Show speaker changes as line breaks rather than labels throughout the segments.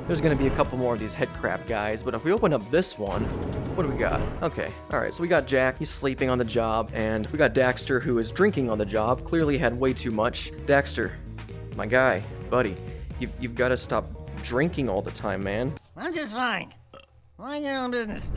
there's going to be a couple more of these head crab guys, but if we open up this one, what do we got? Okay, alright, so we got Jack, he's sleeping on the job, and we got Daxter, who is drinking on the job, clearly had way too much. Daxter, my guy, buddy, you've got to stop drinking all the time, man.
I'm just fine. Mind your own business.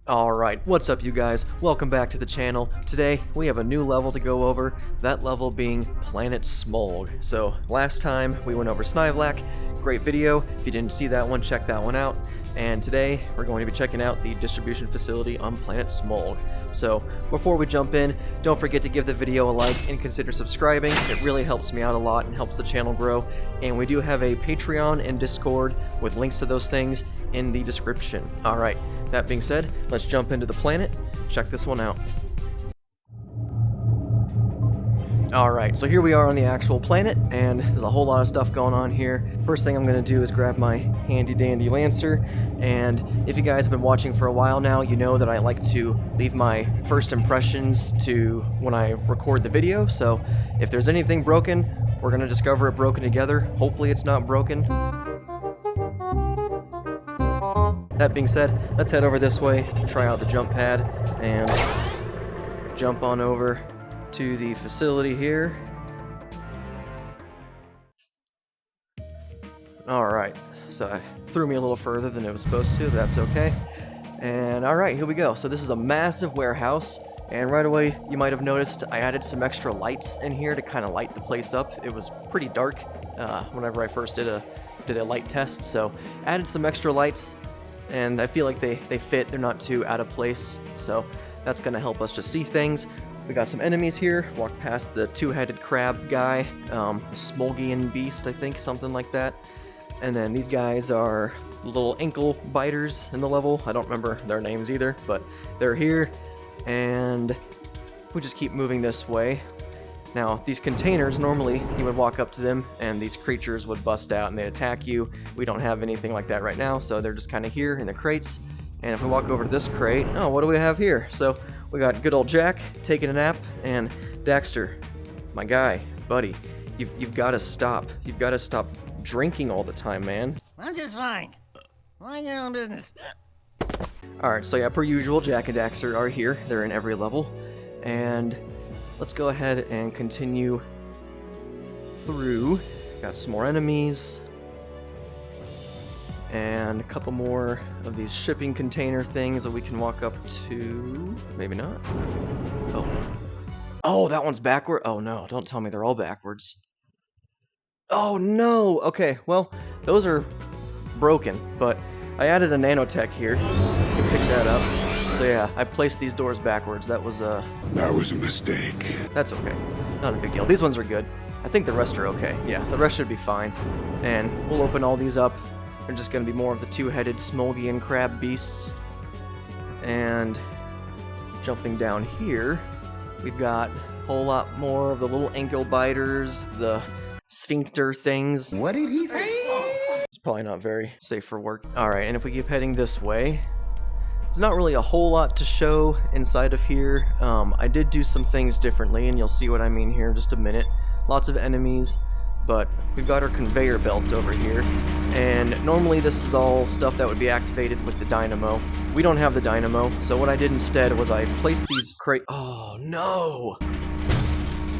Alright, what's up you guys? Welcome back to the channel. Today, we have a new level to go over, that level being Planet Smolg. So, last time we went over Snivelac, great video. If you didn't see that one, check that one out. And today, we're going to be checking out the distribution facility on Planet Smolg. So, before we jump in, don't forget to give the video a like and consider subscribing. It really helps me out a lot and helps the channel grow. And we do have a Patreon and Discord with links to those things in the description. Alright, that being said, let's jump into the planet, check this one out. Alright, so here we are on the actual planet, and there's a whole lot of stuff going on here. First thing I'm going to do is grab my handy dandy Lancer, and if you guys have been watching for a while now, you know that I like to leave my first impressions to when I record the video, so if there's anything broken, we're going to discover it broken together. Hopefully it's not broken. That being said, let's head over this way, try out the jump pad, and jump on over to the facility here. Alright, so I threw me a little further than it was supposed to, but that's okay. And alright, here we go. So this is a massive warehouse, and right away you might have noticed I added some extra lights in here to kind of light the place up. It was pretty dark whenever I first did a light test, so added some extra lights, and I feel like they fit, they're not too out of place, so that's going to help us just see things. We got some enemies here, walk past the two-headed crab guy, Smolgian beast, I think, something like that. And then these guys are little ankle biters in the level. I don't remember their names either, but they're here, and we just keep moving this way. Now, these containers, normally you would walk up to them and these creatures would bust out and they'd attack you. We don't have anything like that right now, so they're just kind of here in the crates. And if we walk over to this crate, oh, what do we have here? So we got good old Jack taking a nap, and Daxter, my guy, buddy, you've got to stop. You've got to stop drinking all the time, man.
I'm just fine. Mind your own business.
Alright, so yeah, per usual, Jack and Daxter are here. They're in every level. And let's go ahead and continue through. Got some more enemies. And a couple more of these shipping container things that we can walk up to. Maybe not. Oh, that one's backward. Oh no, don't tell me they're all backwards. Oh no! Okay, well, those are broken, but I added a nanotech here. You can pick that up. So yeah, I placed these doors backwards. That was a
mistake.
That's okay. Not a big deal. These ones are good. I think the rest are okay. Yeah, the rest should be fine. And we'll open all these up. They're just going to be more of the two-headed Smolgian crab beasts. And jumping down here, we've got a whole lot more of the little ankle biters, the sphincter things.
What did he say?
It's probably not very safe for work. Alright, and if we keep heading this way, there's not really a whole lot to show inside of here. I did do some things differently, and you'll see what I mean here in just a minute. Lots of enemies. But we've got our conveyor belts over here, and normally this is all stuff that would be activated with the dynamo. We don't have the dynamo, so what I did instead was I placed these Oh no!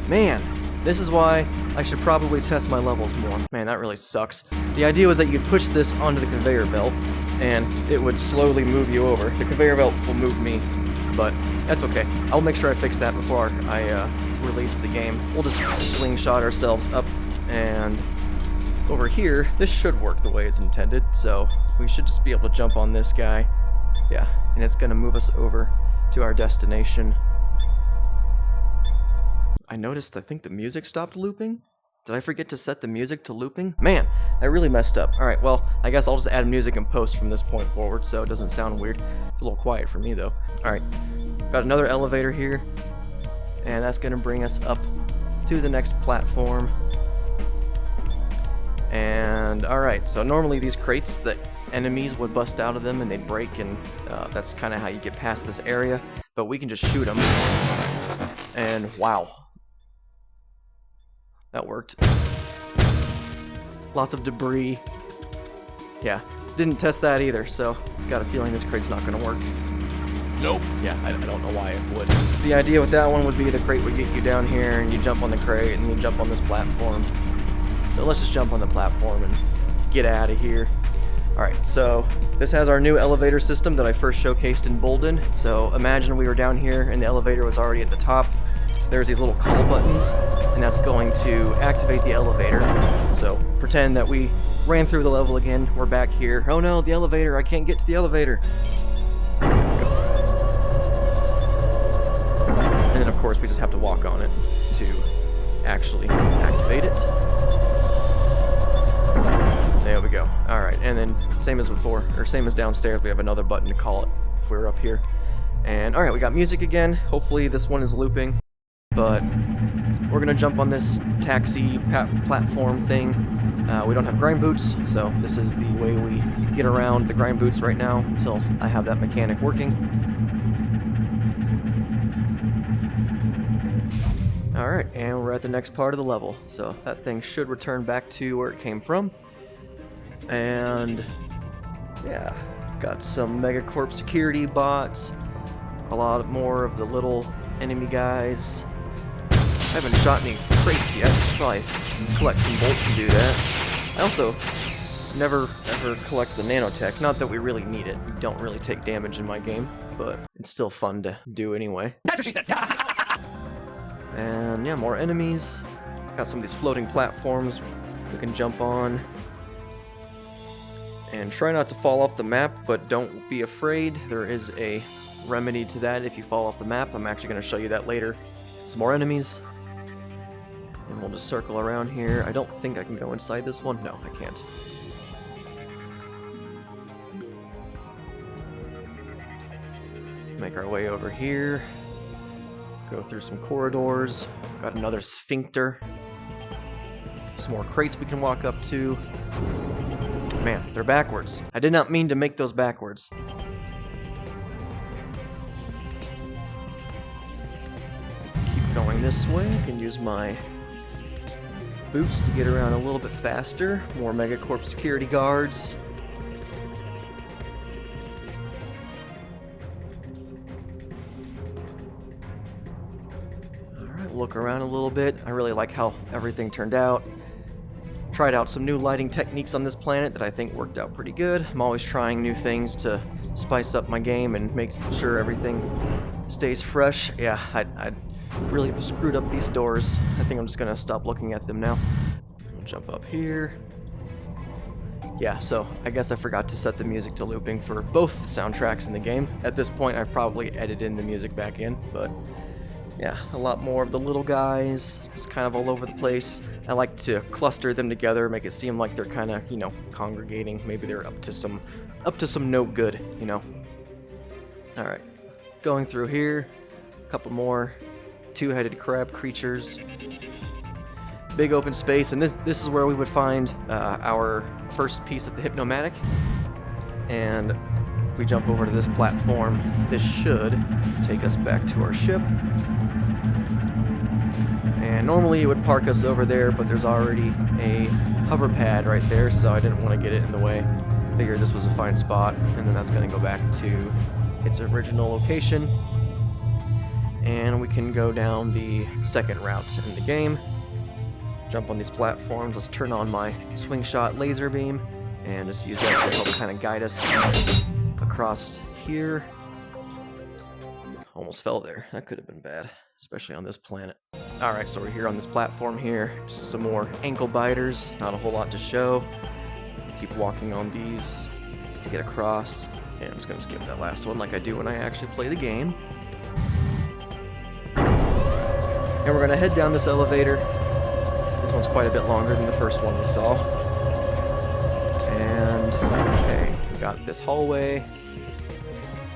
Man, this is why I should probably test my levels more. Man, that really sucks. The idea was that you'd push this onto the conveyor belt, and it would slowly move you over. The conveyor belt will move me, but that's okay. I'll make sure I fix that before I release the game. We'll just slingshot ourselves up. And over here, this should work the way it's intended, so we should just be able to jump on this guy. Yeah, and it's gonna move us over to our destination. I noticed, I think the music stopped looping. Did I forget to set the music to looping? Man, I really messed up. Alright, well, I guess I'll just add music in post from this point forward so it doesn't sound weird. It's a little quiet for me, though. Alright, got another elevator here, and that's gonna bring us up to the next platform. And alright, so normally these crates, the enemies would bust out of them and they'd break, and that's kind of how you get past this area. But we can just shoot them. And wow. That worked. Lots of debris. Yeah, didn't test that either, so got a feeling this crate's not gonna work.
Nope.
Yeah, I don't know why it would. The idea with that one would be the crate would get you down here, and you jump on the crate, and you jump on this platform. So let's just jump on the platform and get out of here. Alright, so this has our new elevator system that I first showcased in Bolden. So imagine we were down here and the elevator was already at the top. There's these little call buttons, and that's going to activate the elevator. So pretend that we ran through the level again. We're back here. Oh no, the elevator, I can't get to the elevator. There we go. And then of course we just have to walk on it to actually activate it. There we go. Alright, and then same as before, or same as downstairs, we have another button to call it if we were up here. And alright, we got music again. Hopefully this one is looping, but we're gonna jump on this taxi platform thing. We don't have grind boots, so this is the way we get around the grind boots right now until I have that mechanic working. Alright, and we're at the next part of the level, so that thing should return back to where it came from. And yeah, got some Megacorp security bots, a lot more of the little enemy guys. I haven't shot any crates yet, probably collect some bolts and do that. I also never ever collect the nanotech, not that we really need it. We don't really take damage in my game, but it's still fun to do anyway.
That's what she said.
And yeah, more enemies. Got some of these floating platforms we can jump on. And try not to fall off the map, but don't be afraid. There is a remedy to that if you fall off the map. I'm actually going to show you that later. Some more enemies. And we'll just circle around here. I don't think I can go inside this one. No, I can't. Make our way over here. Go through some corridors. Got another sphincter. Some more crates we can walk up to. Man, they're backwards. I did not mean to make those backwards. Keep going this way. I can use my boots to get around a little bit faster. More Megacorp security guards. Alright, look around a little bit. I really like how everything turned out. Tried out some new lighting techniques on this planet that I think worked out pretty good. I'm always trying new things to spice up my game and make sure everything stays fresh. Yeah, I really screwed up these doors. I think I'm just gonna stop looking at them now. I'll jump up here. Yeah, so I guess I forgot to set the music to looping for both soundtracks in the game. At this point, I've probably edited in the music back in, but yeah, a lot more of the little guys, just kind of all over the place. I like to cluster them together, make it seem like they're kind of, you know, congregating. Maybe they're up to some no good, you know. All right, going through here, a couple more two-headed crab creatures. Big open space, and this is where we would find our first piece of the Hypnomatic. And if we jump over to this platform, this should take us back to our ship. And normally it would park us over there, but there's already a hover pad right there, so I didn't want to get it in the way. Figured this was a fine spot, and then that's going to go back to its original location. And we can go down the second route in the game. Jump on these platforms. Let's turn on my swing shot laser beam and just use that to help kind of guide us across here. Almost fell there. That could have been bad, especially on this planet. Alright, so we're here on this platform here. Just some more ankle biters. Not a whole lot to show. Keep walking on these to get across. And I'm just going to skip that last one like I do when I actually play the game. And we're going to head down this elevator. This one's quite a bit longer than the first one we saw. And, okay, we got this hallway.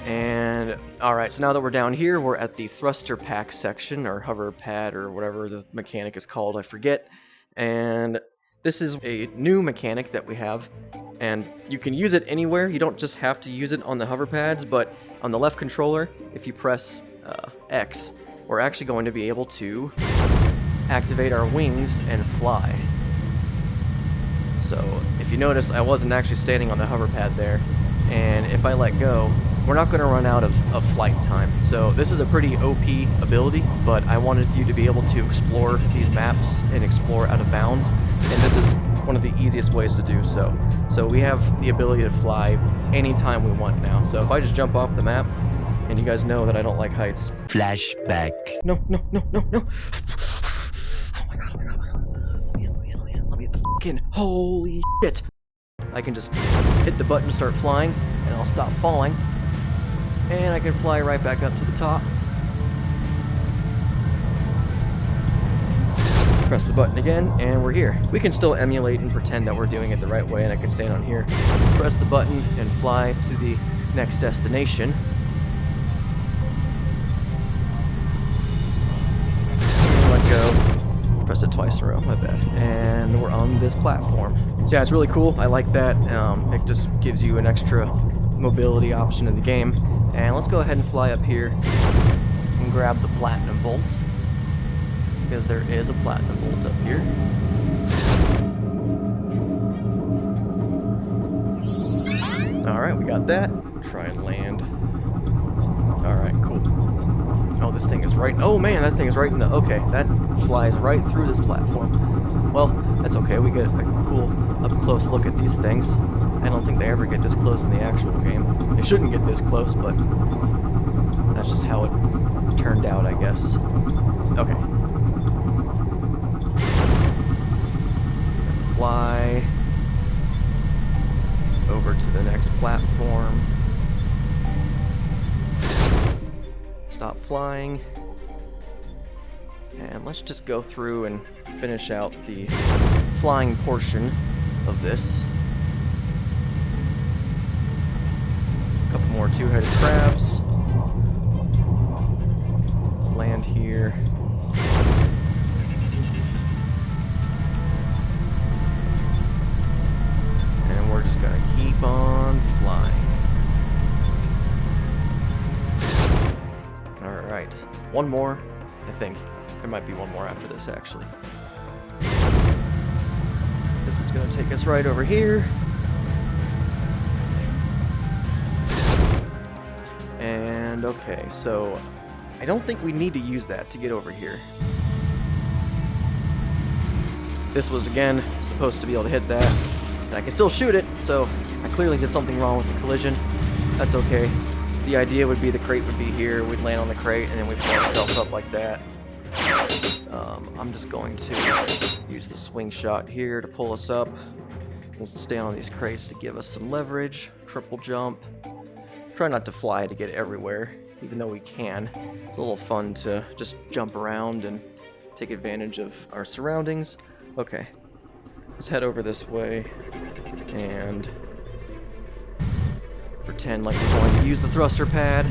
And, alright, so now that we're down here, we're at the thruster pack section, or hover pad, or whatever the mechanic is called, I forget. And this is a new mechanic that we have, and you can use it anywhere. You don't just have to use it on the hover pads, but on the left controller, if you press X, we're actually going to be able to activate our wings and fly. So if you notice, I wasn't actually standing on the hover pad there, and if I let go, we're not going to run out of flight time. So this is a pretty OP ability, but I wanted you to be able to explore these maps and explore out of bounds, and this is one of the easiest ways to do so. So we have the ability to fly anytime we want now. So if I just jump off the map, and you guys know that I don't like heights.
Flashback.
No. Oh my god. Let me hit the fucking holy shit. I can just hit the button to start flying, and I'll stop falling. And I can fly right back up to the top. Press the button again, and we're here. We can still emulate and pretend that we're doing it the right way, and I can stand on here. Press the button and fly to the next destination. Let go. Press it twice in a row, my bad. And we're on this platform. So yeah, it's really cool. I like that. It just gives you an extra mobility option in the game. And let's go ahead and fly up here and grab the platinum bolt, because there is a platinum bolt up here. Alright, we got that. Try and land. Alright, cool. Oh, this thing is right... Oh man, that thing is right in the... Okay, that flies right through this platform. Well, that's okay. We get a cool up-close look at these things. I don't think they ever get this close in the actual game. They shouldn't get this close, but that's just how it turned out, I guess. Okay. Fly over to the next platform. Stop flying. And let's just go through and finish out the flying portion of this. Couple more two-headed crabs. Land here. And we're just gonna keep on flying. Alright, one more, I think. There might be one more after this, actually. This one's gonna take us right over here. And okay, so I don't think we need to use that to get over here. This was, again, supposed to be able to hit that. And I can still shoot it, so I clearly did something wrong with the collision. That's okay. The idea would be the crate would be here, we'd land on the crate, and then we'd pull ourselves up like that. I'm just going to use the swing shot here to pull us up. We'll stay on these crates to give us some leverage. Triple jump. Try not to fly to get everywhere, even though we can. It's a little fun to just jump around and take advantage of our surroundings. Okay, let's head over this way and pretend like we're going to use the thruster pad.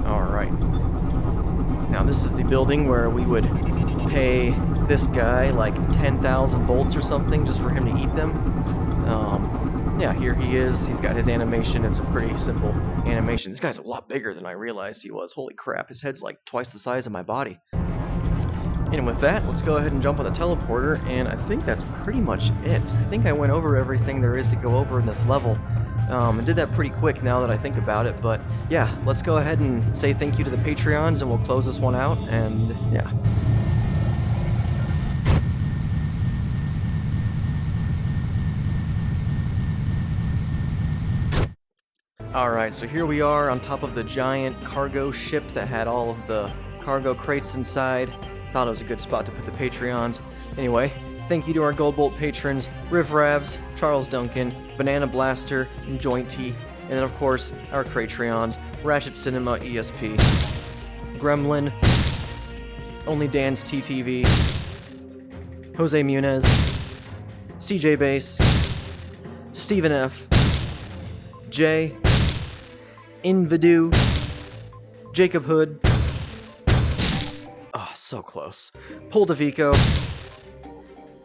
Alright. Now this is the building where we would pay this guy like 10,000 bolts or something just for him to eat them. Yeah, here he is. He's got his animation. It's a pretty simple animation. This guy's a lot bigger than I realized he was. Holy crap, his head's like twice the size of my body. And with that, let's go ahead and jump on the teleporter, and I think that's pretty much it. I think I went over everything there is to go over in this level. And did that pretty quick now that I think about it, but yeah, let's go ahead and say thank you to the Patreons, and we'll close this one out, and yeah. Alright, so here we are on top of the giant cargo ship that had all of the cargo crates inside. Thought it was a good spot to put the Patreons. Anyway, thank you to our Gold Bolt patrons, Riv Ravs, Charles Duncan, Banana Blaster, and Jointy, and then of course, our Cratreons, Ratchet Cinema ESP, Gremlin, Only Dan's TTV, Jose Munez, CJ Base, Stephen F, Jay, Invidu, Jacob Hood, so close. Pull Vico.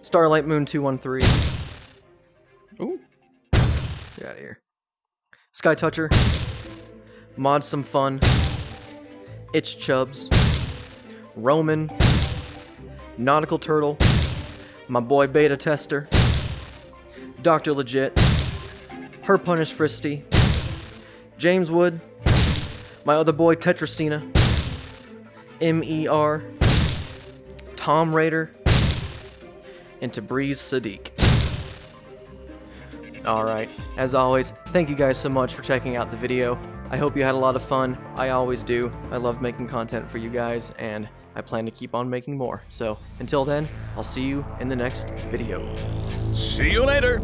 Starlight Moon 213. Ooh. Get out of here. Sky Toucher. Mod Some Fun. Itch Chubs. Roman. Nautical Turtle. My boy Beta Tester. Dr. Legit. Her Punish Fristy. James Wood. My other boy Tetracina. MER. Tom Raider. And Tabriz Sadiq. Alright, as always, thank you guys so much for checking out the video. I hope you had a lot of fun. I always do. I love making content for you guys, and I plan to keep on making more. So, until then, I'll see you in the next video.
See you later.